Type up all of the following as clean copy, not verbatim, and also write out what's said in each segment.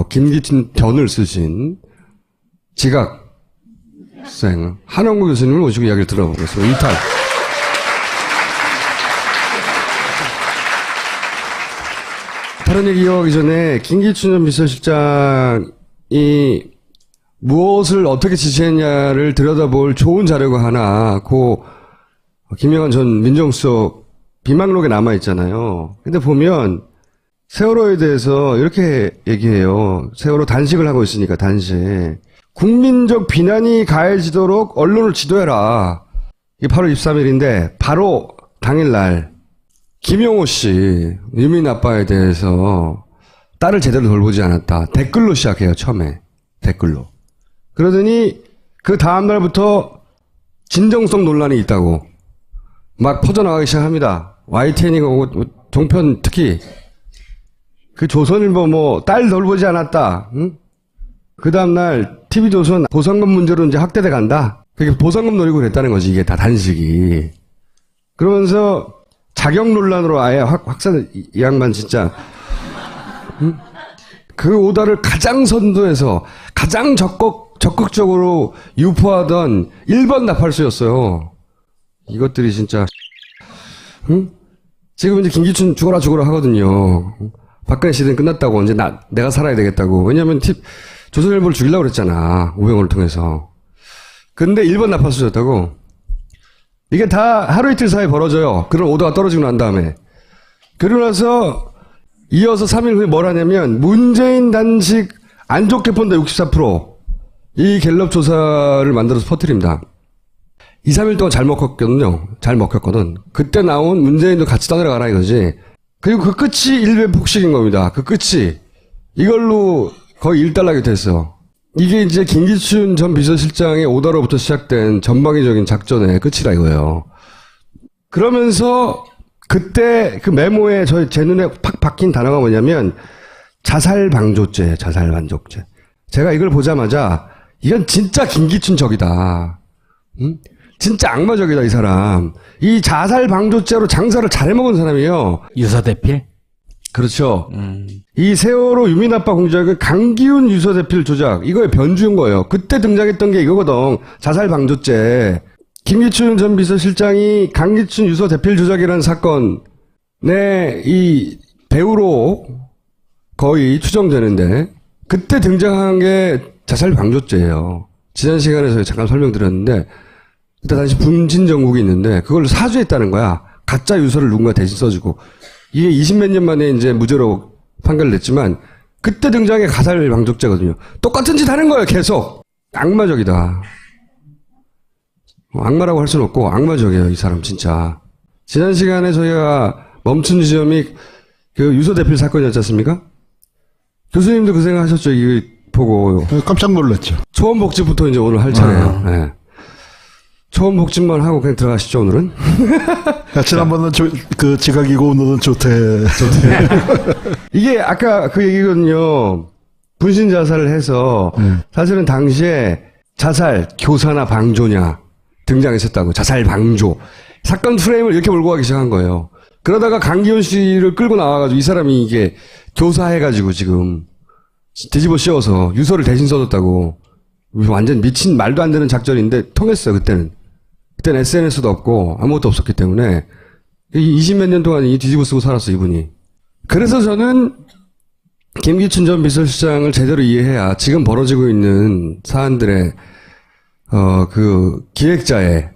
김기춘 변을 쓰신 지각생 한원구 교수님을 모시고 이야기를 들어보겠습니다. 이탈. 다른 얘기 이어가기 전에 김기춘 전 비서실장이 무엇을 어떻게 지시했냐를 들여다볼 좋은 자료가 하나 김영환 전 민정수석 비망록에 남아있잖아요. 근데 보면 세월호에 대해서 이렇게 얘기해요. 세월호 단식을 하고 있으니까 단식. 국민적 비난이 가해지도록 언론을 지도해라. 이게 8월 23일인데 바로 당일날 김용호 씨 유민 아빠에 대해서 딸을 제대로 돌보지 않았다. 댓글로 시작해요. 처음에. 댓글로. 그러더니 그 다음날부터 진정성 논란이 있다고 막 퍼져나가기 시작합니다. YTN이가 종편 특히 그 조선일보 딸 돌보지 않았다. 응? 그 다음날 TV조선 보상금 문제로 이제 확대돼 간다. 그게 보상금 노리고 그랬다는 거지. 이게 다 단식이. 그러면서 자격 논란으로 아예 확산, 이 양반 진짜. 응? 그 오다를 가장 선두에서 가장 적극적으로 유포하던 1번 나팔수였어요. 이것들이 진짜. 응? 지금 이제 김기춘 죽어라 하거든요. 박근혜 시대는 끝났다고. 이제 내가 살아야 되겠다고. 왜냐면 조선일보를 죽이려고 그랬잖아. 우병우를 통해서. 근데 1번 나팔수였다고. 이게 다 하루 이틀 사이에 벌어져요. 그런 오다가 떨어지고 난 다음에. 그러고 나서 이어서 3일 후에 뭘 하냐면 문재인 단식 안 좋게 본다 64%. 이 갤럽 조사를 만들어서 퍼뜨립니다. 2, 3일 동안 잘 먹혔거든요. 잘 먹혔거든. 그때 나온 문재인도 같이 떠내려가라 이거지. 그리고 그 끝이 일베 폭식인 겁니다. 그 끝이. 이걸로 거의 일단락이 됐어. 이게 이제 김기춘 전 비서실장의 오다로부터 시작된 전방위적인 작전의 끝이라 이거예요. 그러면서 그때 그 메모에 제 눈에 팍 박힌 단어가 뭐냐면 자살방조죄, 자살만족죄. 제가 이걸 보자마자 이건 진짜 김기춘 적이다. 응? 진짜 악마적이다 이 사람. 이 자살방조죄로 장사를 잘해먹은 사람이에요. 유서대필? 그렇죠. 이 세월호 유민아빠 공작은 강기훈 유서대필 조작. 이거에 변주인 거예요. 그때 등장했던 게 이거거든. 자살방조죄. 김기춘 전 비서실장이 강기춘 유서대필 조작이라는 사건에 이 배우로 거의 추정되는데 그때 등장한 게 자살방조죄예요. 지난 시간에 저희 잠깐 설명드렸는데 그때 당시 분진정국이 있는데 그걸 사주했다는 거야. 가짜 유서를 누군가 대신 써주고. 이게 20몇 년 만에 이제 무죄로 판결됐지만 그때 등장의 가살방조죄거든요. 똑같은 짓 하는 거예요. 계속. 악마적이다. 악마라고 할 수는 없고 악마적이에요. 이 사람 진짜. 지난 시간에 저희가 멈춘 지점이 그 유서대필 사건이었지 않습니까? 교수님도 그 생각하셨죠? 이거 보고. 깜짝 놀랐죠. 초원복집부터 이제 오늘 할 차례예요. 네. 초원복집만 하고 그냥 들어가시죠, 오늘은? 지난번은 그 지각이고 오늘은 조퇴. 이게 아까 그 얘기거든요. 분신 자살을 해서 사실은 당시에 자살, 교사나 방조냐 등장했었다고. 자살, 방조. 사건 프레임을 이렇게 몰고 가기 시작한 거예요. 그러다가 강기훈 씨를 끌고 나와가지고 이 사람이 이게 교사해가지고 지금 뒤집어 씌워서 유서를 대신 써줬다고. 완전 미친 말도 안 되는 작전인데 통했어요, 그때는. 그때는 SNS도 없고 아무것도 없었기 때문에 20몇 년 동안 이 뒤집어 쓰고 살았어, 이분이. 그래서 저는 김기춘 전 비서실장을 제대로 이해해야 지금 벌어지고 있는 사안들의 그 기획자의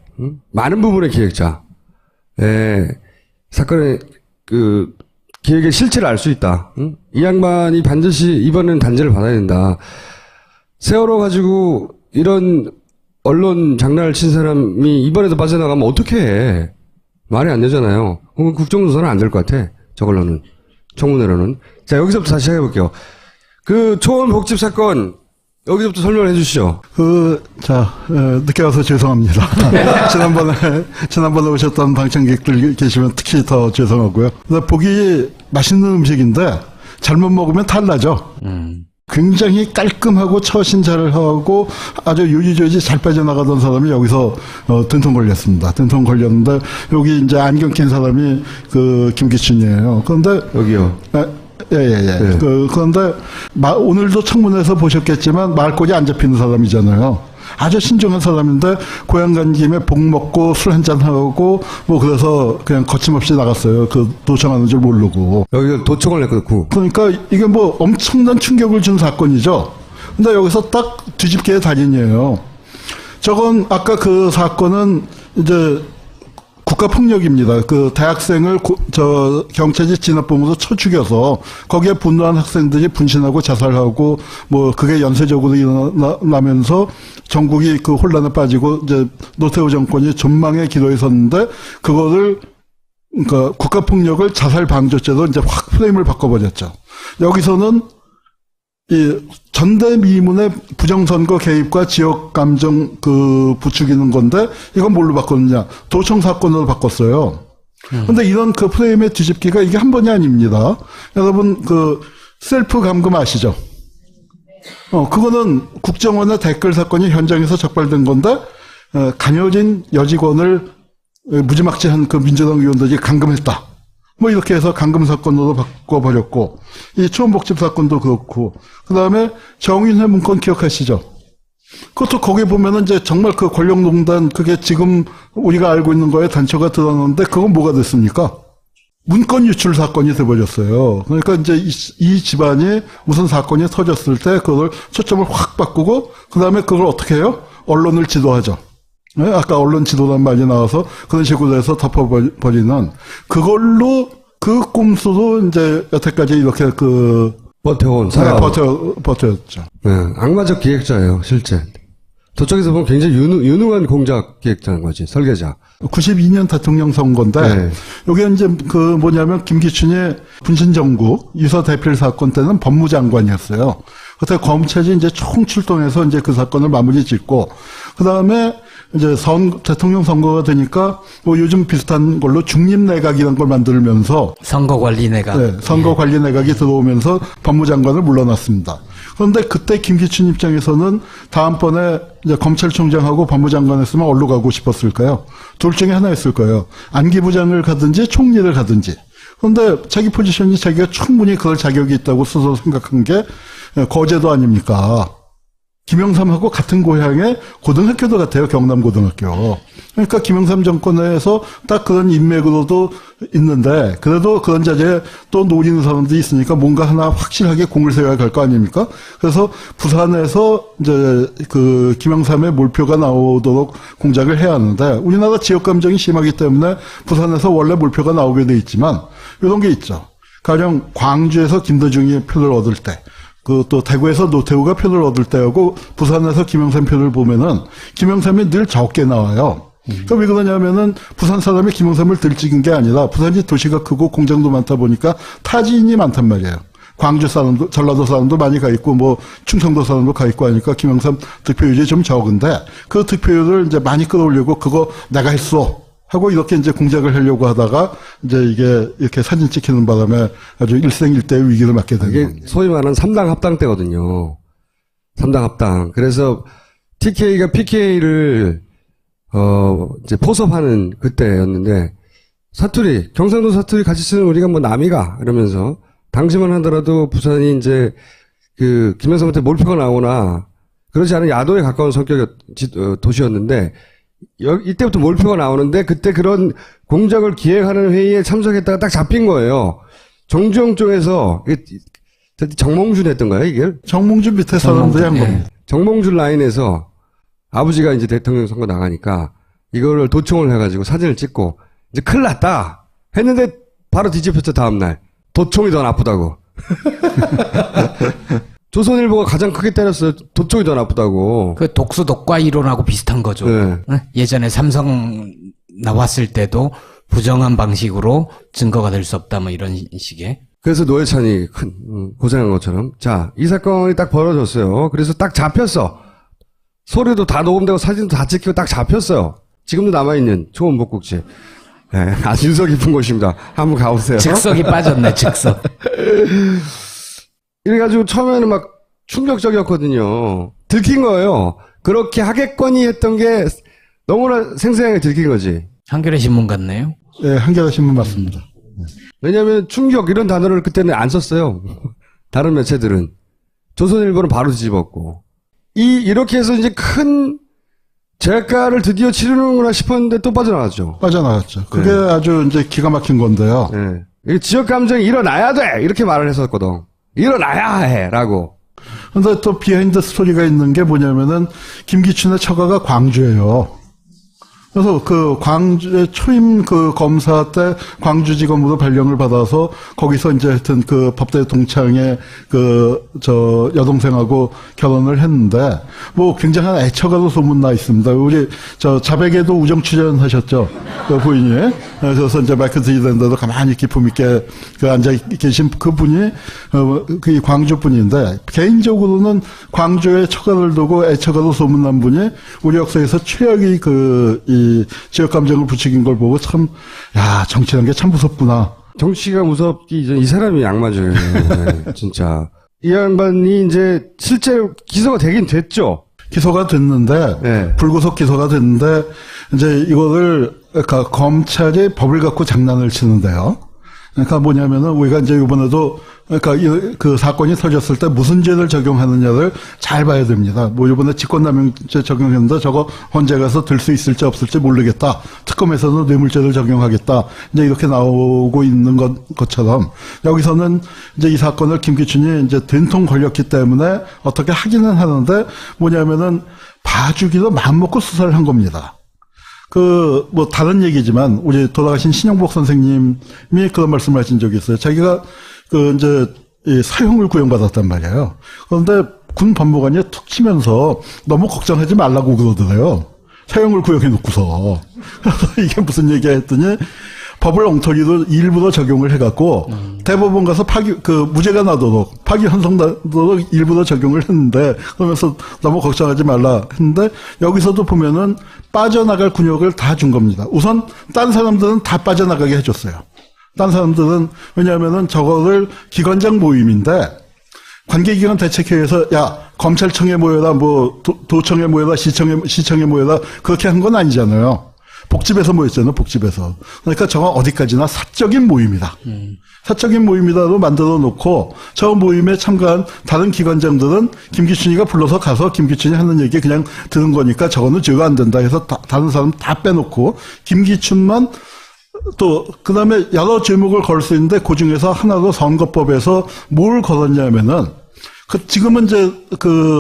많은 부분의 기획자의 사건의 그 기획의 실체를 알 수 있다. 이 양반이 반드시 이번에는 단죄를 받아야 된다. 세월호 가지고 이런 언론 장난을 친 사람이 이번에도 빠져나가면 어떻게 해? 말이 안 되잖아요. 국정조사는 안 될 것 같아. 저걸로는. 청문회로는. 자, 여기서부터 다시 해볼게요. 그 초원복집 사건 여기서부터 설명을 해주시죠. 늦게 와서 죄송합니다. 지난번에 오셨던 방청객들 계시면 특히 더 죄송하고요. 보기 맛있는 음식인데 잘못 먹으면 탈나죠. 굉장히 깔끔하고 처신 잘 하고 아주 유지조지 잘 빠져나가던 사람이 여기서 된통 걸렸습니다. 된통 걸렸는데 여기 이제 안경 낀 사람이 그 김기춘이에요. 그런데 여기요. 네. 그런데 오늘도 청문회에서 보셨겠지만 말꼬리 안 잡히는 사람이잖아요. 아주 신중한 사람인데 고향 간 김에 복 먹고 술 한잔 하고 뭐 그래서 그냥 거침없이 나갔어요. 그 도청하는 줄 모르고. 여기 도청을 했고. 그러니까 이게 뭐 엄청난 충격을 준 사건이죠. 근데 여기서 딱 뒤집개의 달인이에요. 저건 아까 그 사건은 이제 국가폭력입니다. 그 대학생을 경찰이 진압범으로 쳐 죽여서 거기에 분노한 학생들이 분신하고 자살하고 뭐 그게 연쇄적으로 일어나면서 전국이 그 혼란에 빠지고 이제 노태우 정권이 전망의 기로에 섰는데 그거를 그러니까 국가폭력을 자살 방조죄로 이제 확 프레임을 바꿔버렸죠. 여기서는 이 전대미문의 부정선거 개입과 지역 감정 부추기는 건데 이건 뭘로 바꿨느냐? 도청 사건으로 바꿨어요. 근데 이런 그 프레임의 뒤집기가 이게 한 번이 아닙니다. 여러분 그 셀프 감금 아시죠? 그거는 국정원의 댓글 사건이 현장에서 적발된 건데 가녀진 여직원을 무지막지한 그 민주당 의원들이 감금했다. 뭐 이렇게 해서 감금 사건으로 바꿔버렸고 이 초원복집 사건도 그렇고 그다음에 정인회 문건 기억하시죠? 그것도 거기 보면은 이제 정말 그 권력농단 그게 지금 우리가 알고 있는 거에 단초가 드러났는데 그건 뭐가 됐습니까? 문건 유출 사건이 돼버렸어요. 그러니까 이제 이 집안이 무슨 사건이 터졌을 때 그걸 초점을 확 바꾸고 그다음에 그걸 어떻게 해요? 언론을 지도하죠. 네? 아까 언론 지도란 말이 나와서 그런 식으로 해서 덮어버리는 그걸로 그 꼼수로 이제 여태까지 이렇게 버텨온 버텼죠. 네, 악마적 기획자예요, 실제. 저쪽에서 보면 굉장히 유능한 공작 기획자인 거지, 설계자. 92년 대통령 선거인데, 네. 여기 이제 뭐냐면 김기춘이 분신정국 유서 대필 사건 때는 법무장관이었어요. 그때 검찰이 이제 총출동해서 이제 그 사건을 마무리 짓고, 그 다음에 이제 대통령 선거가 되니까 뭐 요즘 비슷한 걸로 중립내각이라는 걸 만들면서 선거관리내각. 네, 선거관리내각이 들어오면서 법무장관을 물러났습니다. 그런데 그때 김기춘 입장에서는 다음번에 이제 검찰총장하고 법무장관 했으면 어디로 가고 싶었을까요? 둘 중에 하나였을 거예요. 안기부장을 가든지 총리를 가든지. 그런데 자기 포지션이 자기가 충분히 그럴 자격이 있다고 스스로 생각한 게 거제도 아닙니까? 김영삼하고 같은 고향의 고등학교도 같아요. 경남고등학교. 그러니까 김영삼 정권에서 딱 그런 인맥으로도 있는데 그래도 그런 자리에 또 노리는 사람들이 있으니까 뭔가 하나 확실하게 공을 세워야 할 거 아닙니까? 그래서 부산에서 이제 그 김영삼의 몰표가 나오도록 공작을 해야 하는데 우리나라 지역 감정이 심하기 때문에 부산에서 원래 몰표가 나오게 돼 있지만 이런 게 있죠. 가령 광주에서 김대중이 표를 얻을 때 또 대구에서 노태우가 표를 얻을 때하고 부산에서 김영삼 표를 보면은 김영삼이 늘 적게 나와요. 그러니까 왜 그러냐면은 부산 사람이 김영삼을 들찍은 게 아니라 부산이 도시가 크고 공장도 많다 보니까 타지인이 많단 말이에요. 광주 사람도 전라도 사람도 많이 가 있고 뭐 충청도 사람도 가 있고 하니까 김영삼 득표율이 좀 적은데 그 득표율을 이제 많이 끌어올리고 그거 내가 했어. 하고 이렇게 이제 공작을 하려고 하다가 이제 이게 이렇게 사진 찍히는 바람에 아주 일생일대의 위기를 맞게 되는 겁니다. 소위 말하는 3당 합당 때거든요. 3당 합당. 그래서 TK가 PK를 이제 포섭하는 그때였는데 사투리, 경상도 사투리 같이 쓰는 우리가 뭐 남이가 이러면서 당시만 하더라도 부산이 이제 그 김영삼한테 몰표가 나오나 그러지 않은 야도에 가까운 성격의 도시였는데 이때부터 몰표가 나오는데 그때 그런 공작을 기획하는 회의에 참석했다가 딱 잡힌 거예요. 정주영 쪽에서 정몽준 했던가요, 이게? 정몽준 밑에 사람들이 한 겁니다. 정몽준 라인에서 아버지가 이제 대통령 선거 나가니까 이거를 도청을 해가지고 사진을 찍고 이제 큰일 났다 했는데 바로 뒤집혔죠, 다음날. 도청이 더 나쁘다고. 조선일보가 가장 크게 때렸어요. 도청이 더 나쁘다고. 그 독수독과 이론하고 비슷한 거죠. 네. 예전에 삼성 나왔을 때도 부정한 방식으로 증거가 될 수 없다 뭐 이런 식의. 그래서 노회찬이 큰 고생한 것처럼. 자, 이 사건이 딱 벌어졌어요. 그래서 딱 잡혔어. 소리도 다 녹음되고 사진도 다 찍히고 딱 잡혔어요. 지금도 남아있는 초원복국지. 네, 아주 유서 깊은 곳입니다. 한번 가보세요. 즉석이 빠졌네, 즉석. 이래가지고 처음에는 막 충격적이었거든요. 들킨 거예요. 그렇게 하겠거니 했던 게 너무나 생생하게 들킨 거지. 한겨레 신문 같네요. 네, 한겨레 신문 맞습니다. 왜냐하면 충격 이런 단어를 그때는 안 썼어요. 다른 매체들은. 조선일보는 바로 뒤집었고. 이렇게 해서 이제 큰 재가를 드디어 치르는구나 싶었는데 또 빠져나갔죠. 빠져나갔죠. 그게 아주 이제 기가 막힌 건데요. 네. 이 지역 감정이 일어나야 돼! 이렇게 말을 했었거든. 일어나야 해! 라고. 근데 또 비하인드 스토리가 있는 게 뭐냐면은 김기춘의 처가가 광주예요. 그래서 그 광주의 초임 그 검사 때 광주지검으로 발령을 받아서 거기서 이제 하여튼 그 법대 동창의 그 저 여동생하고 결혼을 했는데 뭐 굉장한 애처가로 소문나 있습니다. 우리 저 자백에도 우정 출연하셨죠. 그 부인이. 그래서 이제 마이크 드리는데도 가만히 기품 있게 그 앉아 계신 그 분이 그 광주 분인데 개인적으로는 광주에 처가를 두고 애처가로 소문난 분이 우리 역사에서 최악의 이 지역 감정을 부추긴 걸 보고 참, 야, 정치라는 게 참 무섭구나. 정치가 무섭기 이전 이 사람이 악마적이에요. 네, 진짜. 이 양반이 이제 실제로 기소가 되긴 됐죠. 기소가 됐는데, 네. 불구속 기소가 됐는데, 이제 이거를, 그러니까 검찰이 법을 갖고 장난을 치는데요. 그러니까 뭐냐면은 우리가 이제 이번에도 그러니까 그 사건이 터졌을 때 무슨 죄를 적용하느냐를 잘 봐야 됩니다. 뭐 이번에 직권남용죄 적용했는데 저거 헌재 가서 들 수 있을지 없을지 모르겠다. 특검에서는 뇌물죄를 적용하겠다. 이제 이렇게 나오고 있는 것처럼 여기서는 이제 이 사건을 김기춘이 이제 된통 걸렸기 때문에 어떻게 하기는 하는데 뭐냐면은 봐주기도 마음먹고 수사를 한 겁니다. 뭐, 다른 얘기지만, 우리 돌아가신 신영복 선생님이 그런 말씀을 하신 적이 있어요. 자기가, 이 사형을 구형받았단 말이에요. 그런데 군 법무관이 툭 치면서 너무 걱정하지 말라고 그러더래요. 사형을 구형해 놓고서. 그래서 이게 무슨 얘기야 했더니, 법을 엉터리로 일부러 적용을 해갖고, 대법원 가서 무죄가 나도록, 파기환송 나도록 일부러 적용을 했는데, 그러면서 너무 걱정하지 말라 했는데, 여기서도 보면은 빠져나갈 군역을 다 준 겁니다. 우선, 딴 사람들은 다 빠져나가게 해줬어요. 딴 사람들은, 왜냐하면은 저거를 기관장 모임인데, 관계기관 대책회의에서, 야, 검찰청에 모여라, 뭐, 도청에 모여라, 시청에 모여라, 그렇게 한 건 아니잖아요. 복집에서 모였잖아요, 복집에서. 그러니까 저건 어디까지나 사적인 모임이다. 사적인 모임이다로 만들어 놓고, 저 모임에 참가한 다른 기관장들은 김기춘이가 불러서 가서 김기춘이 하는 얘기 그냥 들은 거니까 저거는 죄가 안 된다 해서 다른 사람 다 빼놓고, 김기춘만 또, 그 다음에 여러 제목을 걸 수 있는데, 그 중에서 하나로 선거법에서 뭘 걸었냐면은, 지금은 이제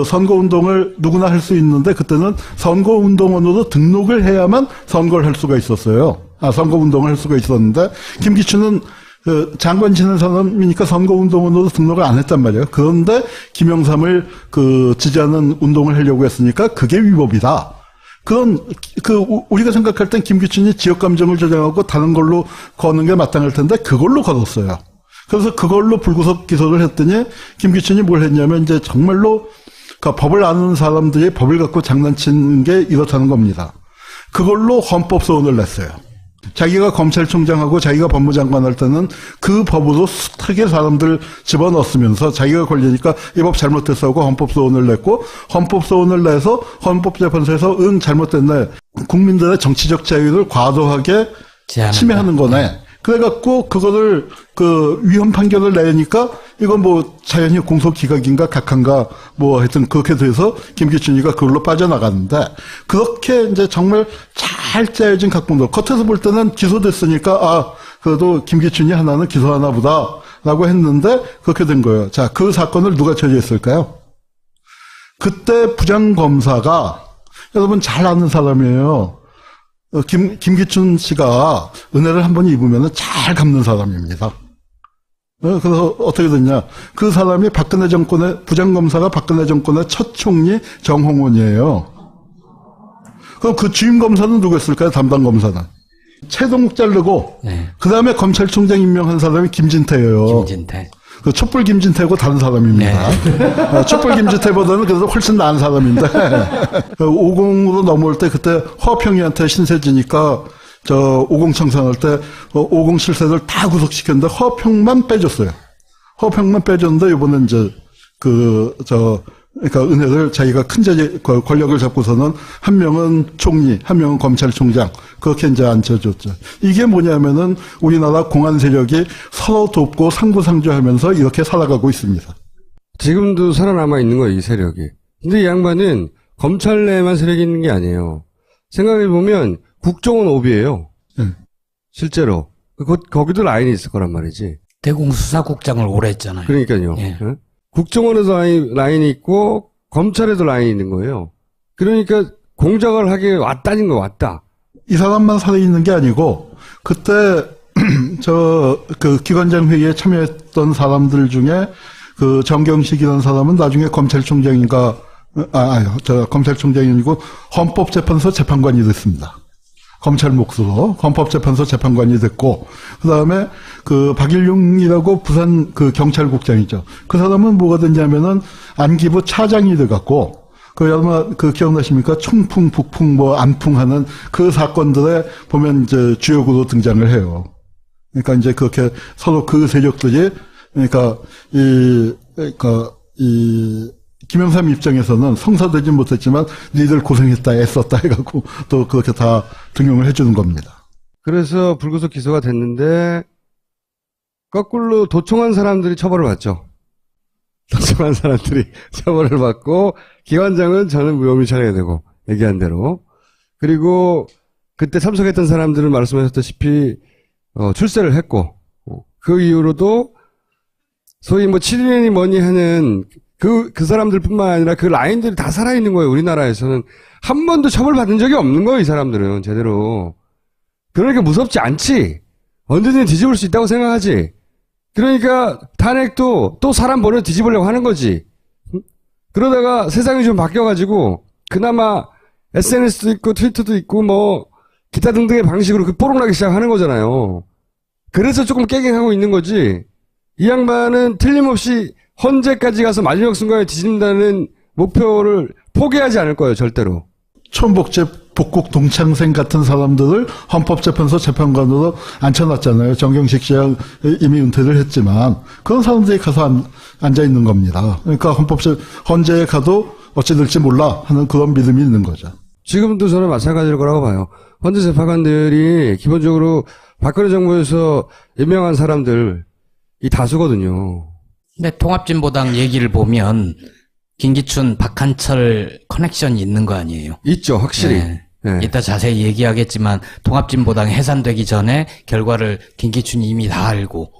선거운동을 누구나 할 수 있는데 그때는 선거운동원으로 등록을 해야만 선거를 할 수가 있었어요. 선거운동을 할 수가 있었는데 김기춘은 장관 지낸 사람이니까 선거운동원으로 등록을 안 했단 말이에요. 그런데 김영삼을 지지하는 운동을 하려고 했으니까 그게 위법이다. 우리가 생각할 땐 김기춘이 지역 감정을 조장하고 다른 걸로 거는 게 마땅할 텐데 그걸로 걸었어요. 그래서 그걸로 불구속 기소를 했더니 김기춘이 뭘 했냐면 이제 정말로 법을 아는 사람들이 법을 갖고 장난치는 게 이렇다는 겁니다. 그걸로 헌법소원을 냈어요. 자기가 검찰총장하고 자기가 법무장관 할 때는 그 법으로 숱하게 사람들 집어넣었으면서 자기가 걸리니까 이 법 잘못됐어 하고 헌법소원을 냈고 헌법소원을 내서 헌법재판소에서 잘못됐네. 국민들의 정치적 자유를 과도하게 침해하는 거네. 그래갖고 그거를 위헌 판결을 내니까 이건 뭐 자연히 공소기각인가 각한가 뭐 하여튼 그렇게 돼서 김기춘이가 그걸로 빠져나갔는데 그렇게 이제 정말 잘 짜여진 각본도 겉에서 볼 때는 기소됐으니까 그래도 김기춘이 하나는 기소하나 보다라고 했는데 그렇게 된 거예요. 자, 그 사건을 누가 처리했을까요? 그때 부장검사가 여러분 잘 아는 사람이에요. 김기춘 씨가 은혜를 한 번 입으면 잘 갚는 사람입니다. 그래서 어떻게 됐냐. 그 사람이 부장검사가 박근혜 정권의 첫 총리 정홍원이에요. 그럼 그 주임검사는 누구였을까요? 담당검사는. 최동욱 자르고, 네. 그 다음에 검찰총장 임명한 사람이 김진태예요. 김진태. 촛불 김진태고 다른 사람입니다. 네. 촛불 김진태보다는 그래도 훨씬 나은 사람인데 50으로 넘어올 때 그때 허평이한테 신세지니까 50 청산할 때 50 실세들 다 구속시켰는데 허평만 빼줬어요. 허평만 빼줬는데 이번에 이제 그러니까 은혜를 자기가 큰 권력을 잡고서는 한 명은 총리, 한 명은 검찰총장 그렇게 이제 앉혀줬죠. 이게 뭐냐면은 우리나라 공안 세력이 서로 돕고 상부상조하면서 이렇게 살아가고 있습니다. 지금도 살아남아 있는 거예요, 이 세력이. 근데 이 양반은 검찰 내에만 세력이 있는 게 아니에요. 생각해보면 국정원 오비예요. 실제로. 거기도 라인이 있을 거란 말이지. 대공수사국장을 오래 했잖아요. 그러니까요. 예. 응? 국정원에도 라인이 있고 검찰에도 라인이 있는 거예요. 그러니까 공작을 하게 왔다는 거 왔다. 이 사람만 살아있는 게 아니고 그때 그 기관장 회의에 참여했던 사람들 중에 그 정경식이라는 사람은 나중에 검찰총장인가 검찰총장이 아니고 헌법재판소 재판관이 됐습니다. 검찰 몫으로 헌법재판소 재판관이 됐고 그 다음에 그 박일용이라고 부산 그 경찰국장이죠. 그 사람은 뭐가 됐냐면은 안기부 차장이 돼갖고 그 아마 그 기억나십니까? 총풍, 북풍, 뭐 안풍하는 그 사건들에 보면 이제 주역으로 등장을 해요. 그러니까 이제 그렇게 서로 그 세력들이 그러니까 이 김영삼 입장에서는 성사되진 못했지만 니들 고생했다 애썼다 해갖고 또 그렇게 다 등용을 해주는 겁니다. 그래서 불구속 기소가 됐는데 거꾸로 도청한 사람들이 처벌을 받죠. 도청한 사람들이 처벌을 받고 기관장은 저는 무혐의 처리가 되고 얘기한 대로. 그리고 그때 참석했던 사람들은 말씀하셨다시피 출세를 했고 그 이후로도 소위 뭐 7년이 뭐니 하는 그 사람들뿐만 아니라 그 라인들이 다 살아있는 거예요. 우리나라에서는 한 번도 처벌받은 적이 없는 거예요. 이 사람들은 제대로. 그러니까 무섭지 않지. 언제든 뒤집을 수 있다고 생각하지. 그러니까 탄핵도 또 사람 버려 뒤집으려고 하는 거지. 그러다가 세상이 좀 바뀌어가지고 그나마 SNS도 있고 트위터도 있고 뭐 기타 등등의 방식으로 그 뽀록나기 시작하는 거잖아요. 그래서 조금 깨갱하고 있는 거지. 이 양반은 틀림없이 헌재까지 가서 마지막 순간에 뒤집는다는 목표를 포기하지 않을 거예요. 절대로. 천복제 복국 동창생 같은 사람들을 헌법재판소 재판관으로 앉혀놨잖아요. 정경식 씨가 이미 은퇴를 했지만 그런 사람들이 가서 앉아 있는 겁니다. 그러니까 헌재에 가도 어찌 될지 몰라 하는 그런 믿음이 있는 거죠. 지금도 저는 마찬가지일 거라고 봐요. 헌재 재판관들이 기본적으로 박근혜 정부에서 임명한 사람들이 다수거든요. 근데 통합진보당 얘기를 보면 김기춘, 박한철 커넥션이 있는 거 아니에요? 있죠, 확실히. 네. 네. 이따 자세히 얘기하겠지만 통합진보당이 해산되기 전에 결과를 김기춘이 이미 다 알고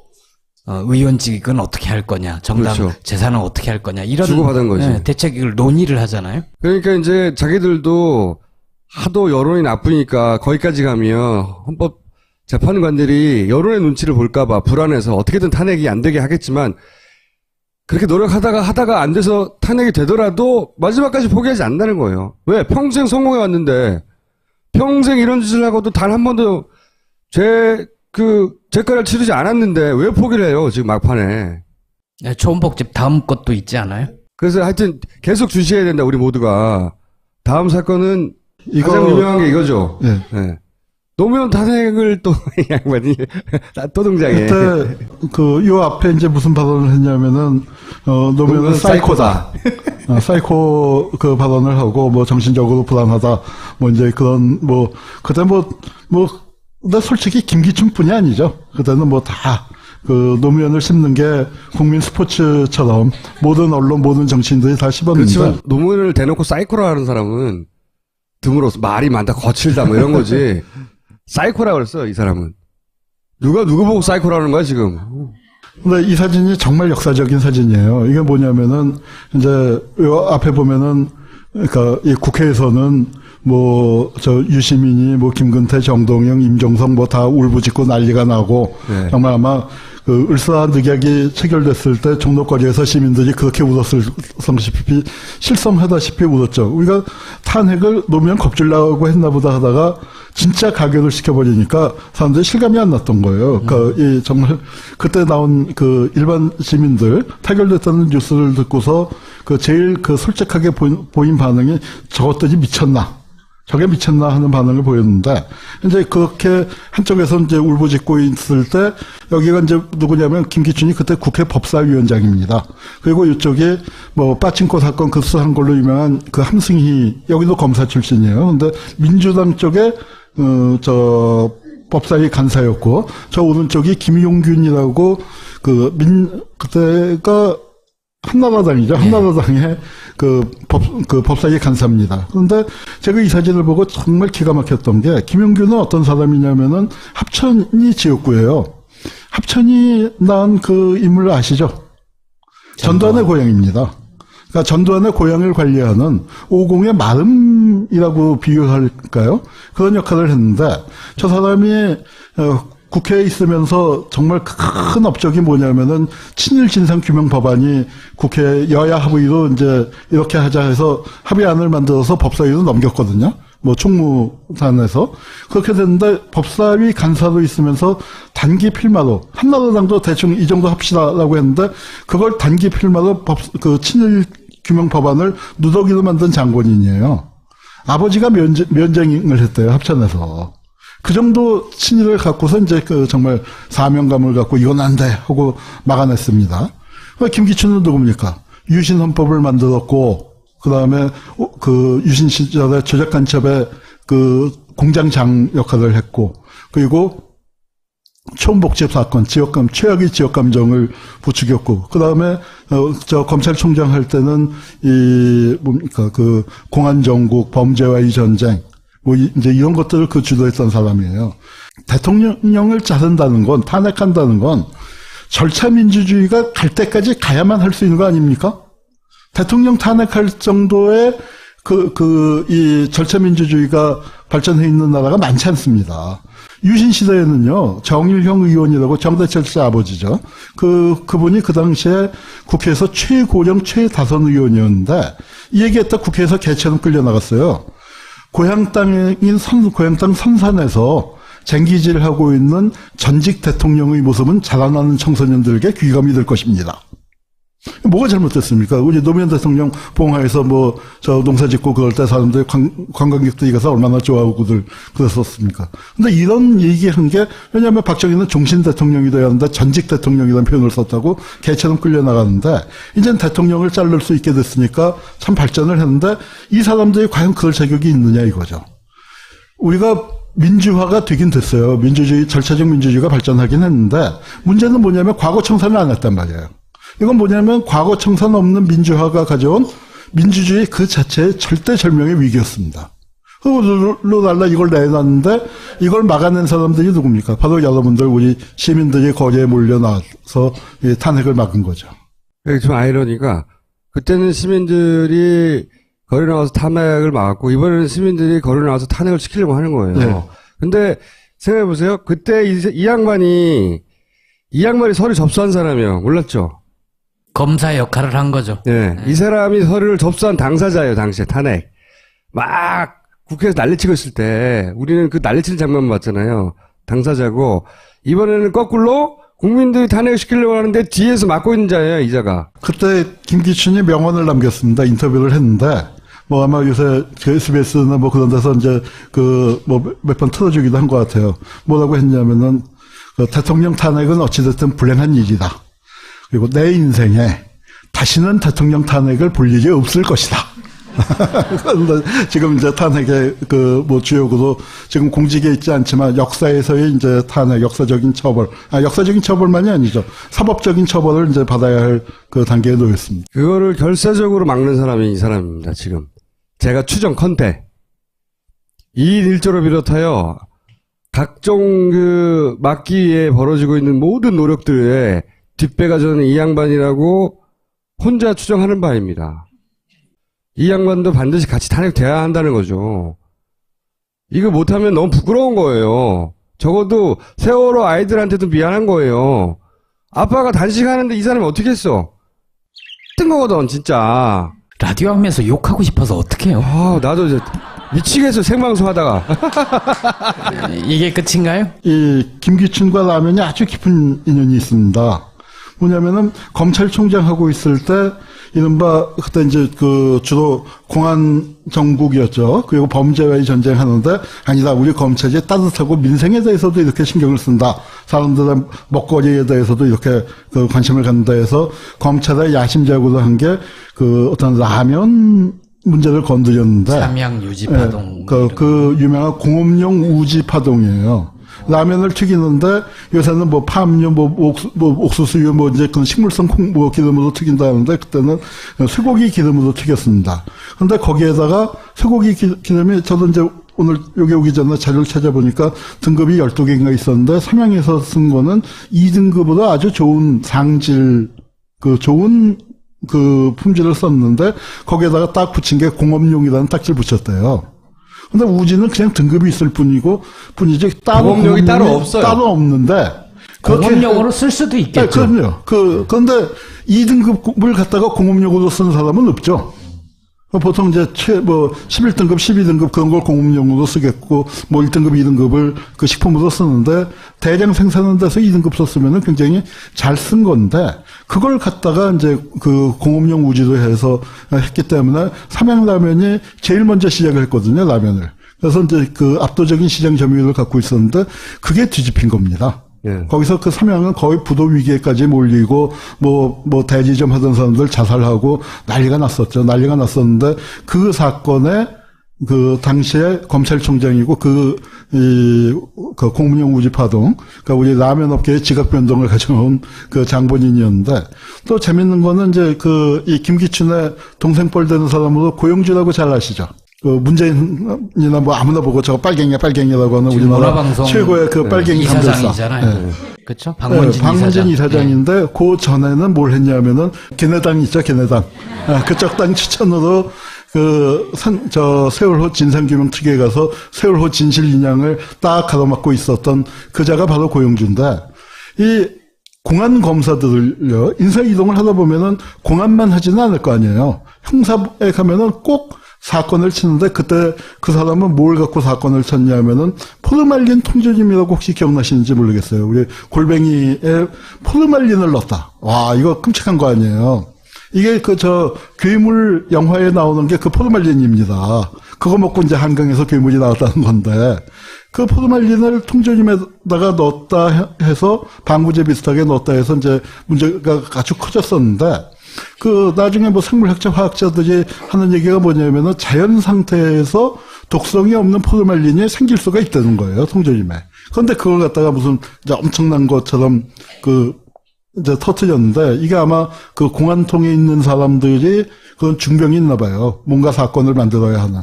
의원직은 어떻게 할 거냐, 정당 그렇죠. 재산은 어떻게 할 거냐 이런 주고받은 거지. 네, 대책을 논의를 하잖아요. 그러니까 이제 자기들도 하도 여론이 나쁘니까 거기까지 가면 헌법 재판관들이 여론의 눈치를 볼까봐 불안해서 어떻게든 탄핵이 안 되게 하겠지만 그렇게 하다가 안 돼서 탄핵이 되더라도 마지막까지 포기하지 않는다는 거예요. 왜? 평생 성공해 왔는데 평생 이런 짓을 하고도 단 한 번도 죄가를 치르지 않았는데 왜 포기를 해요? 지금 막판에. 네, 초원복집 다음 것도 있지 않아요? 그래서 하여튼 계속 주시해야 된다 우리 모두가. 다음 사건은 가장 유명한 게 이거죠. 네. 네. 노무현 탄핵을 또 양반이 또 등장해. 그때 요 앞에 이제 무슨 발언을 했냐면은 노무현은 사이코다. 사이코 그 발언을 하고 뭐 정신적으로 불안하다. 뭐 이제 그런 뭐 그때 근데 솔직히 김기춘뿐이 아니죠. 그때는 뭐 다 그 노무현을 씹는 게 국민 스포츠처럼 모든 언론 모든 정치인들이 다 씹었는데. 그렇지만 노무현을 대놓고 사이코라 하는 사람은 드물어서 말이 많다 거칠다 뭐 이런 거지. 사이코라 그랬어 이 사람은. 누구 보고 사이코라는 거야 지금. 근데 이 사진이 정말 역사적인 사진이에요. 이게 뭐냐면은 이제 요 앞에 보면은 그러니까 이 국회에서는 뭐 유시민이 뭐 김근태, 정동영, 임종석 뭐 다 울부짖고 난리가 나고 네. 정말 아마 그 을사한 늑약이 체결됐을 때 종로거리에서 시민들이 그렇게 울었을 성시피 실성하다시피 울었죠. 우리가 탄핵을 노무현 겁질라고 했나 보다 하다가 진짜 가결을 시켜버리니까 사람들이 실감이 안 났던 거예요. 그러니까 이 정말 그때 나온 그 일반 시민들 타결됐다는 뉴스를 듣고서 그 제일 그 솔직하게 보인 반응이 저것들이 미쳤나. 저게 미쳤나 하는 반응을 보였는데, 이제 그렇게 한쪽에서 이제 울부짖고 있을 때, 여기가 이제 누구냐면 김기춘이 그때 국회 법사위원장입니다. 그리고 이쪽에 뭐 빠친코 사건 그 수사한 걸로 유명한 그 함승희, 여기도 검사 출신이에요. 근데 민주당 쪽에, 법사위 간사였고, 저 오른쪽이 김용균이라고, 그때가 한나라당이죠. 한나라당의 법사위 간사입니다. 그런데 제가 이 사진을 보고 정말 기가 막혔던 게, 김용균은 어떤 사람이냐면은 합천이 지역구예요. 합천이 낳은 그 인물 아시죠? 전두환의 고향입니다. 그러니까 전두환의 고향을 관리하는 오공의 마름이라고 비유할까요? 그런 역할을 했는데, 저 사람이 국회에 있으면서 정말 큰 업적이 뭐냐면은 친일 진상 규명 법안이 국회 여야 합의로 이제 이렇게 하자 해서 합의안을 만들어서 법사위로 넘겼거든요. 뭐 총무단에서 그렇게 됐는데, 법사위 간사로 있으면서 단기 필마로, 한나라당도 대충 이 정도 합시다라고 했는데 그걸 단기 필마로 친일 규명 법안을 누더기로 만든 장본인이에요. 아버지가 면쟁을 했대요, 합천에서. 그 정도 친일을 갖고서 이제 정말 사명감을 갖고 이건 안 돼 하고 막아냈습니다. 김기춘은 누굽니까? 유신 헌법을 만들었고, 그 다음에 유신 시절에 조작간첩의 공장장 역할을 했고, 그리고 총복집 사건, 최악의 지역감정을 부추겼고, 그 다음에 검찰총장 할 때는 공안정국, 범죄와의 전쟁, 이제 이런 것들을 주도했던 사람이에요. 대통령을 자른다는 건, 탄핵한다는 건 절차민주주의가 갈 때까지 가야만 할 수 있는 거 아닙니까? 대통령 탄핵할 정도의 이 절차민주주의가 발전해 있는 나라가 많지 않습니다. 유신 시대에는요, 정일형 의원이라고, 정대철 씨 아버지죠. 그분이 그 당시에 국회에서 최고령 최다선 의원이었는데, 이 얘기했다 국회에서 개처럼 끌려나갔어요. 고향 땅인 고향 땅 선산에서 쟁기질을 하고 있는 전직 대통령의 모습은 자라나는 청소년들에게 귀감이 될 것입니다. 뭐가 잘못됐습니까? 우리 노무현 대통령 봉화에서 농사 짓고 그럴 때 사람들이 관광객들이 가서 얼마나 좋아하고들 그랬었습니까? 근데 이런 얘기한 게, 왜냐하면 박정희는 종신 대통령이 돼야 하는데 전직 대통령이라는 표현을 썼다고 개처럼 끌려나가는데, 이젠 대통령을 자를 수 있게 됐으니까 참 발전을 했는데, 이 사람들이 과연 그럴 자격이 있느냐 이거죠. 우리가 민주화가 되긴 됐어요. 절차적 민주주의가 발전하긴 했는데, 문제는 뭐냐면 과거 청산을 안 했단 말이에요. 이건 뭐냐면 과거 청산 없는 민주화가 가져온 민주주의 그 자체의 절대절명의 위기였습니다. 룰루랄라 이걸 내놨는데, 이걸 막아낸 사람들이 누굽니까? 바로 여러분들, 우리 시민들이 거리에 몰려나와서 탄핵을 막은 거죠. 좀 아이러니가, 그때는 시민들이 거리 나와서 탄핵을 막았고, 이번에는 시민들이 거리 나와서 탄핵을 시키려고 하는 거예요. 네. 근데 생각해보세요. 그때 이 양반이 서류 접수한 사람이에요. 몰랐죠? 검사 역할을 한 거죠. 네. 이 사람이 서류를 접수한 당사자예요, 당시에 탄핵. 막 국회에서 난리치고 있을 때 우리는 그 난리치는 장면만 봤잖아요. 당사자고, 이번에는 거꾸로 국민들이 탄핵을 시키려고 하는데 뒤에서 막고 있는 자예요, 이자가. 그때 김기춘이 명언을 남겼습니다. 인터뷰를 했는데, 아마 요새 SBS나 그런 데서 이제 몇 번 틀어주기도 한 것 같아요. 뭐라고 했냐면은, 대통령 탄핵은 어찌됐든 불행한 일이다. 그리고 내 인생에 다시는 대통령 탄핵을 볼 일이 없을 것이다. 지금 이제 탄핵의 주역으로 지금 공직에 있지 않지만 역사에서의 이제 탄핵, 역사적인 처벌만이 아니죠. 사법적인 처벌을 이제 받아야 할 단계에 놓였습니다. 그거를 결사적으로 막는 사람이 이 사람입니다, 지금. 제가 추정컨대. 2인 1조를 비롯하여 각종 막기 위해 벌어지고 있는 모든 노력들에 뒷배가 저는 이 양반이라고 혼자 추정하는 바입니다. 이 양반도 반드시 같이 탄핵돼야 한다는 거죠. 이거 못하면 너무 부끄러운 거예요. 적어도 세월호 아이들한테도 미안한 거예요. 아빠가 단식하는데 이 사람이 어떻게 했어? 뜬 거거든, 진짜. 라디오 하면서 욕하고 싶어서 어떡해요? 나도 이제 미치겠어, 생방송 하다가. 이게 끝인가요? 이 김기춘과 라면이 아주 깊은 인연이 있습니다. 뭐냐면은 검찰총장 하고 있을 때 이른바 그때 이제 그 주로 공안 정국이었죠. 그리고 범죄와의 전쟁하는데 아니다. 우리 검찰이 따뜻하고 민생에 대해서도 이렇게 신경을 쓴다. 사람들의 먹거리에 대해서도 이렇게 그 관심을 갖는다 해서 검찰의 야심작으로 한 게 그 어떤 라면 문제를 건드렸는데 삼양 유지파동. 그 유명한 공업용 우지파동이에요. 라면을 튀기는데 요새는 뭐 팜유, 옥수수유, 이제 그 식물성 기름으로 튀긴다는데 그때는 쇠고기 기름으로 튀겼습니다. 근데 거기에다가 쇠고기 기름이 저도 이제 오늘 여기 오기 전에 자료를 찾아보니까 등급이 12개인가 있었는데 삼양에서 쓴 거는 2등급으로 아주 좋은 상질, 좋은 품질을 썼는데 거기에다가 딱 붙인 게 공업용이라는 딱지를 붙였대요. 근데 우지는 그냥 등급이 있을 뿐이지 따로 공업용이 따로 없어요. 따로 없는데 공업용으로 쓸 수도 있겠죠. 그럼요. 그런데 2등급을 갖다가 공업용으로 쓰는 사람은 없죠. 보통 이제 11등급, 12등급 그런 걸 공업용으로 쓰겠고 1등급, 2등급을 그 식품으로 쓰는데 대량 생산하는 데서 2등급 썼으면은 굉장히 잘 쓴 건데 그걸 갖다가 이제 그 공업용 우지로 해서 했기 때문에 삼양라면이 제일 먼저 시작을 했거든요, 라면을. 그래서 이제 그 압도적인 시장 점유율을 갖고 있었는데 그게 뒤집힌 겁니다. 예. 거기서 그 삼양은 거의 부도 위기에까지 몰리고 대리점 하던 사람들 자살하고 난리가 났었죠. 난리가 났었는데 그 사건에 그 당시에 검찰총장이고 그 공무용 우지 파동, 그러니까 우리 라면 업계의 지각 변동을 가져온 그 장본인이었는데 또 재밌는 거는 이제 이 김기춘의 동생뻘 되는 사람으로 고영주라고 잘 아시죠? 문재인이나 아무나 보고 저거 빨갱이라고 하는 우리나라 최고의 빨갱이 감별사. 이사장이잖아요. 네. 그렇죠? 박문진 박문진 이사장. 이사장인데 그 전에는 뭘 했냐면은 걔네당 있죠, 걔네당. 그쪽 당 추천으로 세월호 진상규명 특위에 가서 세월호 진실 인양을 딱 가로막고 있었던 그자가 바로 고영주인데 이 공안 검사들을요, 인사 이동을 하다 보면은 공안만 하지는 않을 거 아니에요. 형사에 가면은 꼭 사건을 치는데 그때 그 사람은 뭘 갖고 사건을 쳤냐면은 포르말린 통조림이라고 혹시 기억나시는지 모르겠어요. 우리 골뱅이에 포르말린을 넣었다. 와, 이거 끔찍한 거 아니에요. 이게 괴물 영화에 나오는 게 그 포르말린입니다. 그거 먹고 이제 한강에서 괴물이 나왔다는 건데 그 포르말린을 통조림에다가 넣었다 해서 방부제 비슷하게 넣었다 해서 이제 문제가 아주 커졌었는데 나중에 생물학자, 화학자들이 하는 얘기가 뭐냐면은 자연 상태에서 독성이 없는 포르말린이 생길 수가 있다는 거예요, 통조림에. 그런데 그걸 갖다가 무슨 이제 엄청난 것처럼 이제 터뜨렸는데 이게 아마 공안통에 있는 사람들이 그런 중병이 있나 봐요. 뭔가 사건을 만들어야 하는.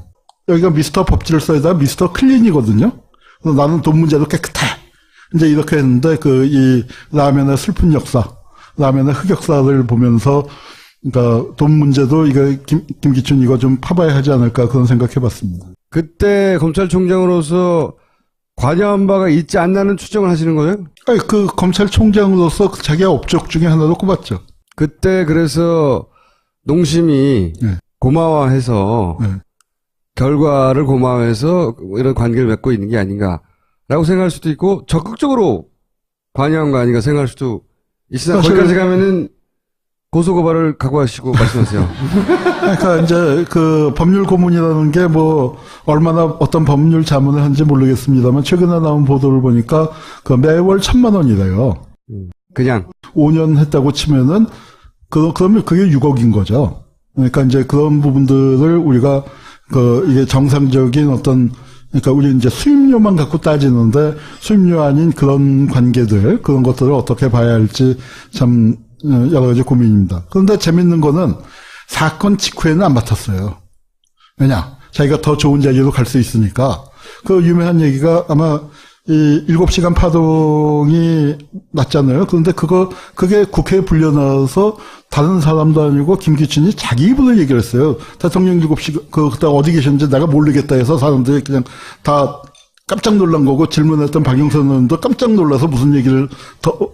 여기가 미스터 법질서에다 미스터 클린이거든요. 그래서 나는 돈 문제도 깨끗해. 이제 이렇게 했는데 이 라면의 슬픈 역사, 라면의 흑역사를 보면서 그러니까 돈 문제도 이거 김기춘 이거 좀 파봐야 하지 않을까 그런 생각해봤습니다. 그때 검찰총장으로서 관여한 바가 있지 않나는 추정을 하시는 거예요? 아니, 검찰총장으로서 자기가 업적 중에 하나로 꼽았죠. 그때 그래서 농심이 네. 고마워해서 네. 결과를 고마워해서 이런 관계를 맺고 있는 게 아닌가라고 생각할 수도 있고 적극적으로 관여한 거 아닌가 생각할 수도 있으나 거기까지 가면은 고소고발을 각오하시고 말씀하세요. 그러니까 이제 법률 고문이라는 게 얼마나 어떤 법률 자문을 한지 모르겠습니다만 최근에 나온 보도를 보니까 매월 1,000만 원이래요. 그냥 5년 했다고 치면은 그러면 그게 6억인 거죠. 그러니까 이제 그런 부분들을 우리가 이게 정상적인 그러니까 우리 이제 수임료만 갖고 따지는데 수임료 아닌 그런 관계들, 그런 것들을 어떻게 봐야 할지 참 여러 가지 고민입니다. 그런데 재밌는 거는 사건 직후에는 안 맡았어요. 왜냐? 자기가 더 좋은 자리로 갈 수 있으니까. 유명한 얘기가 아마 7시간 파동이 났잖아요. 그런데 그게 국회에 불려나와서 다른 사람도 아니고 김기춘이 자기 입으로 얘기를 했어요. 대통령 7시, 그때 어디 계셨는지 내가 모르겠다 해서 사람들이 그냥 다 깜짝 놀란 거고 질문했던 박영선 의원도 깜짝 놀라서 무슨 얘기를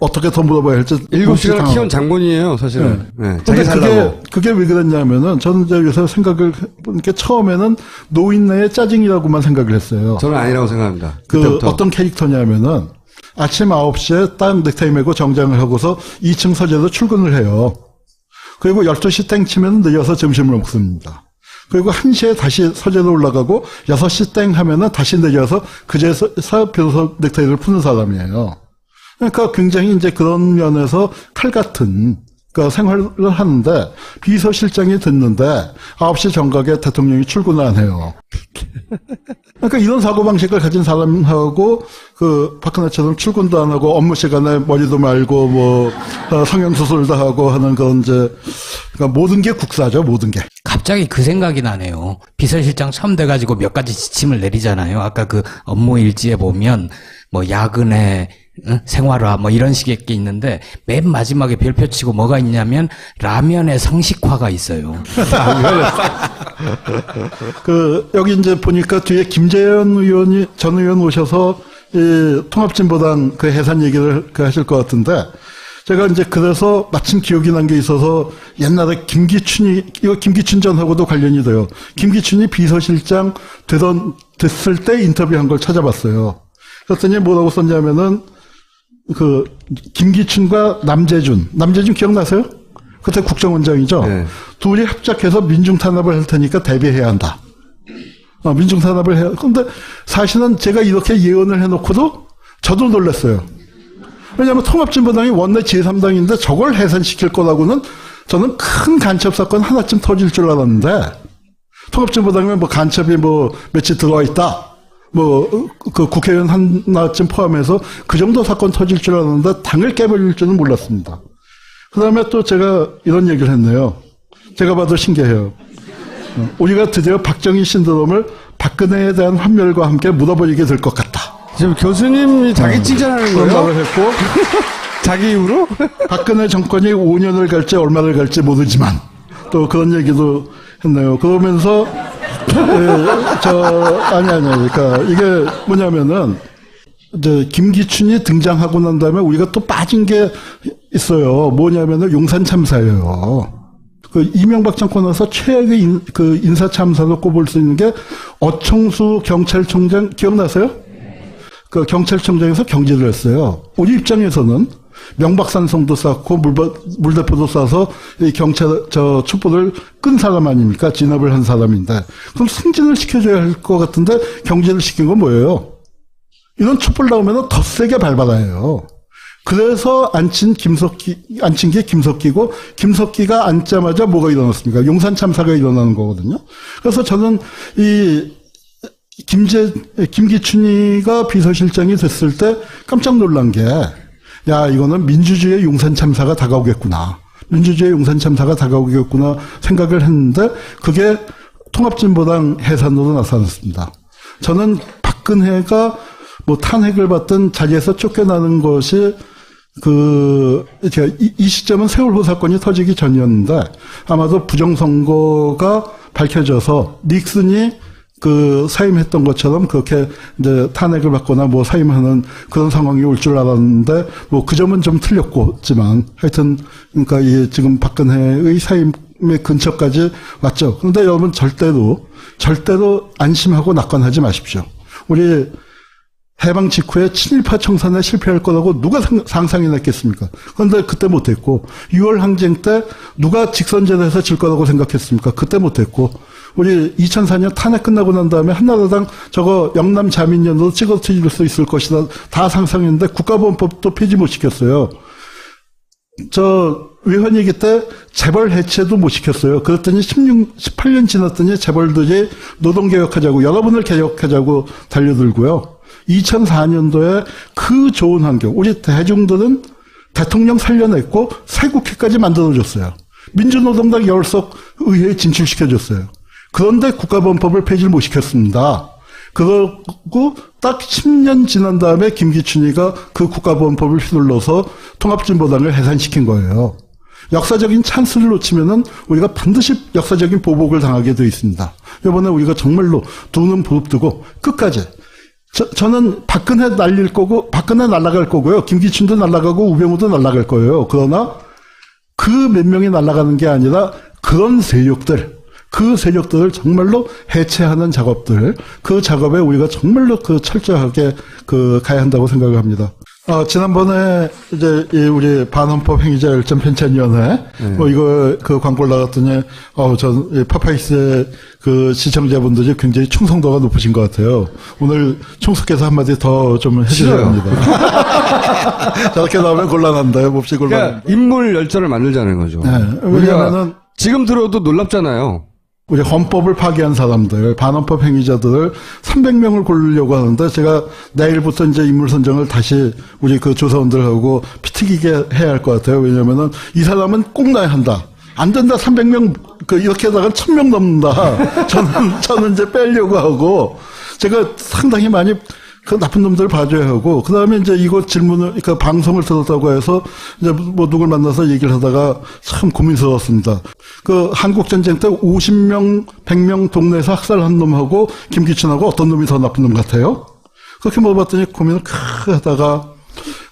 어떻게 더 물어봐야 할지. 7시간을 키운 장본이에요, 사실은. 네. 네. 자기 살라고. 그게 왜 그랬냐면은 저는 이제 요새 생각을 해보니까 처음에는 노인네의 짜증이라고만 생각을 했어요. 저는 아니라고 생각합니다. 그때부터. 어떤 캐릭터냐면은 아침 9시에 딱 넥타이 메고 정장을 하고서 2층 서재로 출근을 해요. 그리고 12시 땡 치면 늦어서 점심을 먹습니다. 그리고 1시에 다시 서재로 올라가고 6시 땡 하면은 다시 내려서 그제서 비로소 넥타이를 푸는 사람이에요. 그러니까 굉장히 이제 그런 면에서 칼 같은 그러니까 생활을 하는데 비서실장이 됐는데 9시 정각에 대통령이 출근을 안 해요. 그러니까 이런 사고방식을 가진 사람하고 그 박근혜처럼 출근도 안 하고 업무 시간에 머리도 말고 뭐 성형수술도 하고 하는 그런 이제 그러니까 모든 게 국사죠. 모든 게. 갑자기 그 생각이 나네요. 비서실장 처음 돼가지고 몇 가지 지침을 내리잖아요. 아까 그 업무 일지에 보면 뭐 야근에 생활화 뭐 이런 식의 게 있는데 맨 마지막에 별표 치고 뭐가 있냐면 라면의 성식화가 있어요. 그 여기 이제 보니까 뒤에 김재현 의원이 전 의원 오셔서 이 통합진보당 그 해산 얘기를 그 하실 것 같은데 제가 이제 그래서 마침 기억이 난 게 있어서 옛날에 이거 김기춘 전하고도 관련이 돼요. 김기춘이 비서실장 됐을 때 인터뷰한 걸 찾아봤어요. 그랬더니 뭐라고 썼냐면은 그 김기춘과 남재준 기억나세요? 그때 국정원장이죠. 네. 둘이 합작해서 민중탄압을 할 테니까 대비해야 한다. 민중탄압을 해야. 그런데 사실은 제가 이렇게 예언을 해놓고도 저도 놀랐어요. 왜냐하면 통합진보당이 원내 제3당인데 저걸 해산시킬 거라고는 저는 큰 간첩 사건 하나쯤 터질 줄 알았는데 통합진보당에 뭐 간첩이 뭐 며칠 들어와 있다. 뭐 그 국회의원 하나쯤 포함해서 그 정도 사건 터질 줄 알았는데 당을 깨버릴 줄은 몰랐습니다. 그 다음에 또 제가 이런 얘기를 했네요. 제가 봐도 신기해요. 우리가 드디어 박정희 신드롬을 박근혜에 대한 환멸과 함께 묻어버리게 될 것 같다. 지금 교수님이 자기 칭찬하는 그런 거예요? 말을 했고 자기 입으로? 박근혜 정권이 5년을 갈지 얼마를 갈지 모르지만 또 그런 얘기도 했네요. 그러면서 그러니까 이게 뭐냐면은 이제 김기춘이 등장하고 난 다음에 우리가 또 빠진 게 있어요. 뭐냐면은 용산 참사예요. 그 이명박 정권에서 최악의 그 인사 참사로 꼽을 수 있는 게 어청수 경찰청장 기억나세요? 그 경찰청장에서 경질을 했어요. 우리 입장에서는 명박산성도 쌓고 물대포도 쏴서 이 경찰 촛불을 끈 사람 아닙니까? 진압을 한 사람인데 그럼 승진을 시켜줘야 할 것 같은데 경질을 시킨 건 뭐예요? 이런 촛불 나오면 더 세게 밟아라 해요. 그래서 앉힌 게 김석기고 김석기가 앉자마자 뭐가 일어났습니까? 용산 참사가 일어나는 거거든요. 그래서 저는 김기춘이가 비서실장이 됐을 때 깜짝 놀란 게 야, 이거는 민주주의의 용산 참사가 다가오겠구나. 생각을 했는데 그게 통합진보당 해산으로 나타났습니다. 저는 박근혜가 뭐 탄핵을 받든 자리에서 쫓겨나는 것이 이 시점은 세월호 사건이 터지기 전이었는데 아마도 부정선거가 밝혀져서 닉슨이 그 사임했던 것처럼 그렇게 이제 탄핵을 받거나 뭐 사임하는 그런 상황이 올 줄 알았는데 뭐 그 점은 좀 틀렸지만 하여튼 그러니까 이 지금 박근혜의 사임의 근처까지 왔죠. 그런데 여러분 절대로 안심하고 낙관하지 마십시오. 우리 해방 직후에 친일파 청산에 실패할 거라고 누가 상상이나 했겠습니까? 그런데 그때 못했고 6월 항쟁 때 누가 직선제도에서 질 거라고 생각했습니까? 그때 못했고 우리 2004년 탄핵 끝나고 난 다음에 한나라당 저거 영남 자민련으로 찍어트릴 수 있을 것이다 다 상상했는데 국가보안법도 폐지 못 시켰어요. 저 외환위기 때 재벌 해체도 못 시켰어요. 그랬더니 18년 지났더니 재벌들이 노동개혁하자고 여러분을 개혁하자고 달려들고요. 2004년도에 그 좋은 환경 우리 대중들은 대통령 살려냈고 새 국회까지 만들어줬어요. 민주노동당 열석 의회에 진출시켜줬어요. 그런데 국가보안법을 폐지를 못 시켰습니다. 그러고 딱 10년 지난 다음에 김기춘이가 그 국가보안법을 휘둘러서 통합진보당을 해산시킨 거예요. 역사적인 찬스를 놓치면은 우리가 반드시 역사적인 보복을 당하게 되어 있습니다. 이번에 우리가 정말로 두 눈 부릅뜨고 끝까지 저는 박근혜 날아갈 거고요. 김기춘도 날아가고 우병우도 날아갈 거예요. 그러나 그 몇 명이 날아가는 게 아니라 그런 그 세력들을 정말로 해체하는 작업들, 그 작업에 우리가 정말로 철저하게 가야 한다고 생각을 합니다. 지난번에 이제 우리 반헌법 행위자 열전 편찬위원회 뭐 이거 그 광고를 나갔더니 전 파파이스의 그 시청자분들이 굉장히 충성도가 높으신 것 같아요. 오늘 총수께서 한마디 더 좀 해주셔야 합니다. 저렇게 나오면 곤란한데 몹시 곤란. 그러니까 인물 열전을 만들자는 거죠. 네, 왜냐하면은 지금 들어도 놀랍잖아요. 우리 헌법을 파기한 사람들, 반헌법 행위자들을 300명을 고르려고 하는데 제가 내일부터 이제 인물 선정을 다시 우리 그 조사원들하고 피튀기게 해야 할 것 같아요. 왜냐면은 이 사람은 꼭 나야 한다. 안 된다. 300명 이렇게 하다가 1000명 넘는다. 저는 이제 빼려고 하고 제가 상당히 많이 그 나쁜 놈들 봐줘야 하고, 그 다음에 이제 이거 질문을, 그 방송을 들었다고 해서, 이제 뭐 누굴 만나서 얘기를 하다가 참 고민스러웠습니다. 그 한국전쟁 때 50명, 100명 동네에서 학살한 놈하고 김기춘하고 어떤 놈이 더 나쁜 놈 같아요? 그렇게 물어봤더니 고민을 크게 하다가,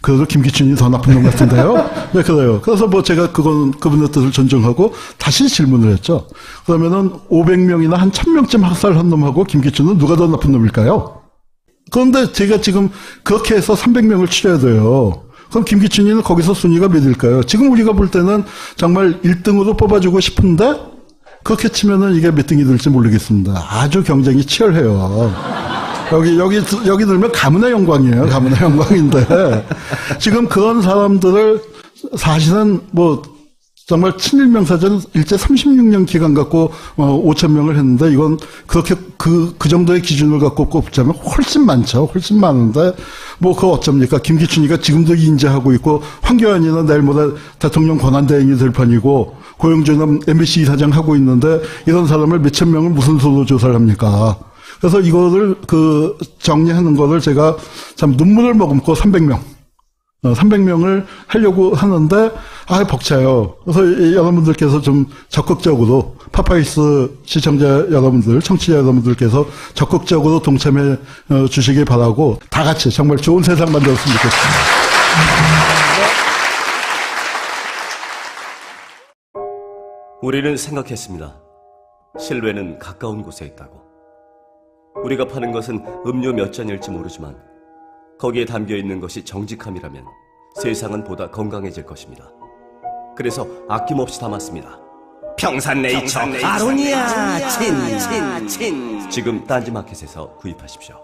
그래도 김기춘이 더 나쁜 놈 같은데요? 네, 그래요. 그래서 뭐 제가 그분의 뜻을 존중하고 다시 질문을 했죠. 그러면은 500명이나 한 1000명쯤 학살한 놈하고 김기춘은 누가 더 나쁜 놈일까요? 그런데 제가 지금 그렇게 해서 300명을 치려야 돼요. 그럼 김기춘이는 거기서 순위가 몇일까요? 지금 우리가 볼 때는 정말 1등으로 뽑아주고 싶은데 그렇게 치면은 이게 몇 등이 될지 모르겠습니다. 아주 경쟁이 치열해요. 여기 들면 가문의 영광이에요. 가문의 영광인데 지금 그런 사람들을 사실은 뭐 정말 친일명사전 일제 36년 기간 갖고 5,000명을 했는데 이건 그렇게 그 정도의 기준을 갖고 꼽자면 훨씬 많죠. 훨씬 많은데 뭐 그거 어쩝니까? 김기춘이가 지금도 인재하고 있고 황교안이는 내일 모레 대통령 권한대행이 될 판이고 고영준은 MBC 이사장 하고 있는데 이런 사람을 몇천 명을 무슨 수로 조사를 합니까? 그래서 이거를 정리하는 거를 제가 참 눈물을 머금고 300명을 하려고 하는데, 벅차요. 그래서 여러분들께서 좀 적극적으로, 파파이스 시청자 여러분들, 청취자 여러분들께서 적극적으로 동참해 주시길 바라고, 다 같이 정말 좋은 세상 만들었으면 좋겠습니다. 우리는 생각했습니다. 실외는 가까운 곳에 있다고. 우리가 파는 것은 음료 몇 잔일지 모르지만 거기에 담겨있는 것이 정직함이라면 세상은 보다 건강해질 것입니다. 그래서 아낌없이 담았습니다. 평산네이처 아로니아 친. 지금 딴지마켓에서 구입하십시오.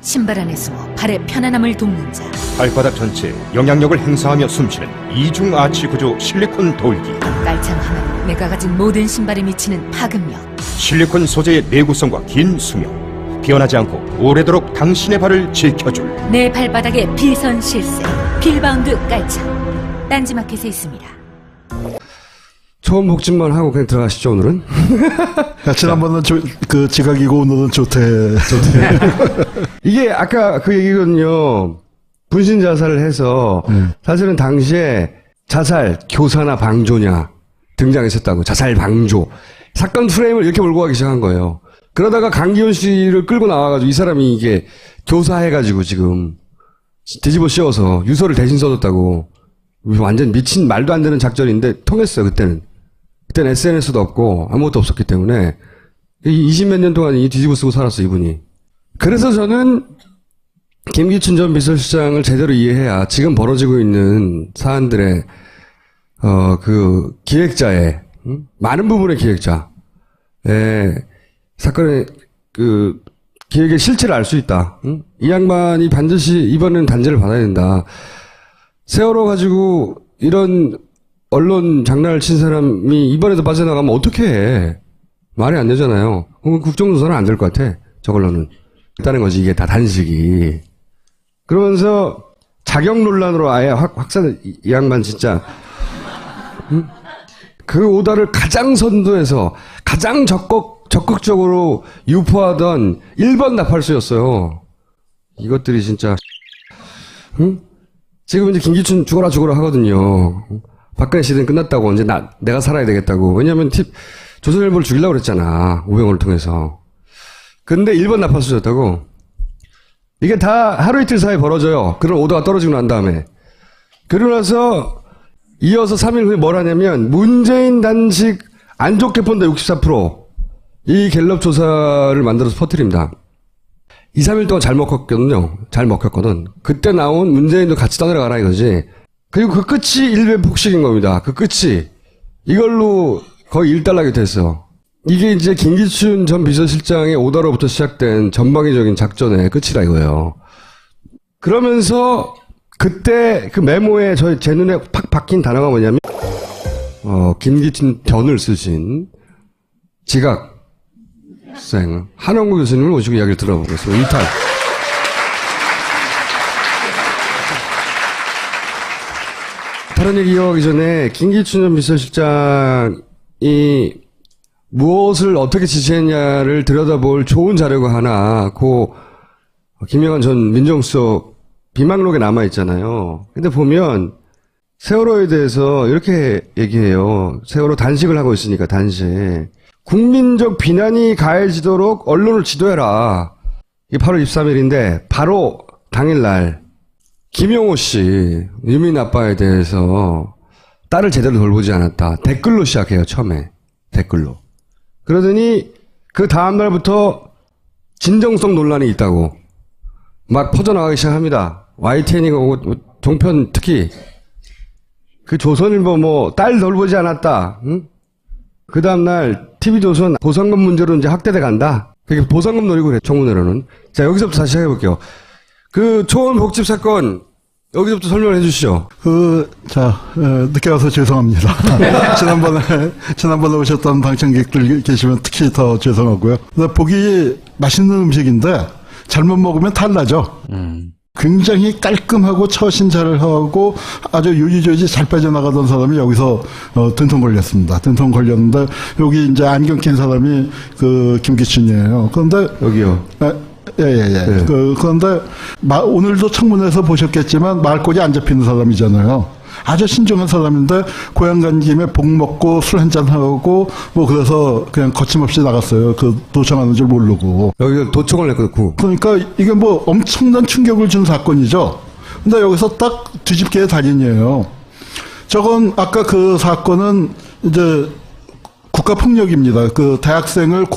신발 안에 숨어 발의 편안함을 돕는 자, 발바닥 전체에 영향력을 행사하며 숨쉬는 이중 아치 구조 실리콘 돌기. 깔창 하나로 내가 가진 모든 신발에 미치는 파급력. 실리콘 소재의 내구성과 긴 수명, 변하지 않고 오래도록 당신의 발을 지켜줄 내 발바닥의 비선 실세 빌바운드 깔창. 딴지마켓에 있습니다. 처음 복집만 하고 그냥 들어가시죠, 오늘은? 지난번은 그 지각이고 오늘은 좋대. 이게 아까 그 얘기거든요. 분신 자살을 해서 사실은 당시에 자살, 교사나 방조냐 등장했었다고. 자살, 방조. 사건 프레임을 이렇게 몰고 가기 시작한 거예요. 그러다가 강기훈 씨를 끌고 나와가지고 이 사람이 이게 교사해가지고 지금 뒤집어 씌워서 유서를 대신 써줬다고. 완전 미친 말도 안 되는 작전인데 통했어요, 그때는. 그때는 SNS도 없고 아무것도 없었기 때문에 20몇 년 동안 이 뒤집어 쓰고 살았어, 이분이. 그래서 저는 김기춘 전 비서실장을 제대로 이해해야 지금 벌어지고 있는 사안들의 그 기획자의 많은 부분의 기획자의 사건의 그 기획의 실체를 알 수 있다. 이 양반이 반드시 이번에는 단죄를 받아야 된다. 세월호 가지고 이런 언론 장난을 친 사람이 이번에도 빠져나가면 어떻게 해? 말이 안 되잖아요. 국정조사는 안 될 것 같아. 저걸로는. 있다는 거지, 이게 다 단식이. 그러면서 자격 논란으로 아예 확산, 이 양반 진짜. 그 오다를 가장 선두에서 가장 적극적으로 유포하던 1번 나팔수였어요. 이것들이 진짜. 지금 이제 김기춘 죽어라 하거든요. 박근혜 시대는 끝났다고, 언제 내가 살아야 되겠다고. 왜냐면 조선일보를 죽이려고 그랬잖아. 우병우를 통해서. 근데 1번 나팔수였다고. 이게 다 하루 이틀 사이에 벌어져요. 그런 오더가 떨어지고 난 다음에. 그러고 나서 이어서 3일 후에 뭘 하냐면 문재인 단식 안 좋게 본다 64%. 이 갤럽 조사를 만들어서 퍼뜨립니다. 2, 3일 동안 잘 먹혔거든요. 잘 먹혔거든. 그때 나온 문재인도 같이 떠내려가라 이거지. 그리고 그 끝이 일배폭식인 겁니다. 그 끝이. 이걸로 거의 일단락이 됐어. 이게 이제 김기춘 전 비서실장의 오더로부터 시작된 전방위적인 작전의 끝이라 이거예요. 그러면서 그때 그 메모에 제 눈에 팍 박힌 단어가 뭐냐면 김기춘 변을 쓰신 지각생 한원구 교수님을 모시고 이야기를 들어보겠습니다. 일탈. 다른 얘기 이어가기 전에 김기춘 전 비서실장이 무엇을 어떻게 지시했냐를 들여다볼 좋은 자료가 하나 김영환 전 민정수석 비망록에 남아있잖아요. 근데 보면 세월호에 대해서 이렇게 얘기해요. 세월호 단식을 하고 있으니까 단식. 국민적 비난이 가해지도록 언론을 지도해라. 이게 8월 23일인데 바로 당일날 김용호 씨 유민 아빠에 대해서 딸을 제대로 돌보지 않았다. 댓글로 시작해요. 처음에. 댓글로. 그러더니 그 다음날부터 진정성 논란이 있다고 막 퍼져나가기 시작합니다. YTN이 종편 특히 그 조선일보 딸 돌보지 않았다. 응? 그 다음날 TV조선 보상금 문제로 이제 학대돼 간다. 그게 보상금 노리고 그래. 청문회로는. 자, 여기서부터 다시 시작해볼게요. 그 초원 복집 사건 여기서부터 설명을 해주시죠. 늦게 와서 죄송합니다. 지난번에 오셨던 방청객들 계시면 특히 더 죄송하고요. 보기 맛있는 음식인데 잘못 먹으면 탈나죠. 굉장히 깔끔하고 처신 잘 하고 아주 유지조지 잘 빠져나가던 사람이 여기서 된통 걸렸습니다. 된통 걸렸는데 여기 이제 안경 낀 사람이 그 김기춘이에요. 그런데 여기요. 예. 네. 그런데 오늘도 청문회에서 보셨겠지만 말꼬리 안 잡히는 사람이잖아요. 아주 신중한 사람인데 고향 간 김에 복 먹고 술 한잔 하고 그래서 그냥 거침없이 나갔어요. 도청하는 줄 모르고. 여기 도청을 했고. 그러니까 이게 엄청난 충격을 준 사건이죠. 근데 여기서 딱 뒤집개의 달인이에요. 저건 아까 그 사건은 이제 국가폭력입니다. 그 대학생을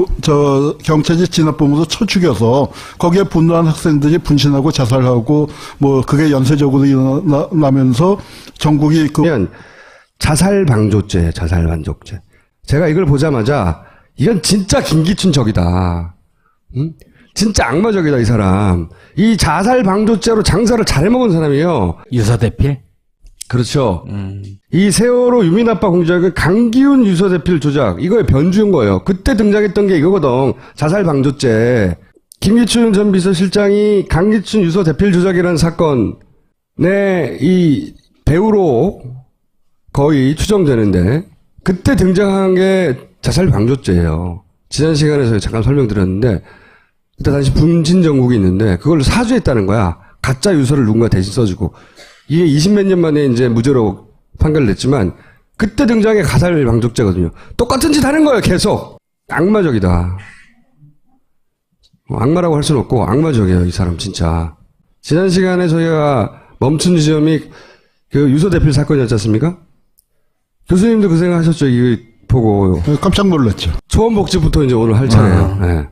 경찰이 진압범으로 쳐 죽여서 거기에 분노한 학생들이 분신하고 자살하고 그게 연쇄적으로 일어나면서 전국이 자살방조죄. 제가 이걸 보자마자 이건 진짜 김기춘적이다. 응? 진짜 악마적이다 이 사람. 이 자살방조죄로 장사를 잘해먹은 사람이에요. 유서대필? 그렇죠. 이 세월호 유민아빠 공작의 강기훈 유서대필 조작 이거에 변주인 거예요. 그때 등장했던 게 이거거든. 자살방조죄. 김기춘 전 비서실장이 강기춘 유서대필 조작이라는 사건에 이 배우로 거의 추정되는데 그때 등장한 게 자살방조죄예요. 지난 시간에서 잠깐 설명드렸는데 그때 당시 분진정국이 있는데 그걸 사주했다는 거야. 가짜 유서를 누군가 대신 써주고. 이게 20몇 년 만에 이제 무죄로 판결됐지만 그때 등장의 가살 방조죄거든요. 똑같은 짓 하는 거예요, 계속. 악마적이다. 악마라고 할 수는 없고 악마적이에요, 이 사람 진짜. 지난 시간에 저희가 멈춘 지점이 그 유서대필 사건이었지 않습니까? 교수님도 그 생각하셨죠, 이거 보고. 깜짝 놀랐죠. 초원복지부터 이제 오늘 할 차례예요. 네.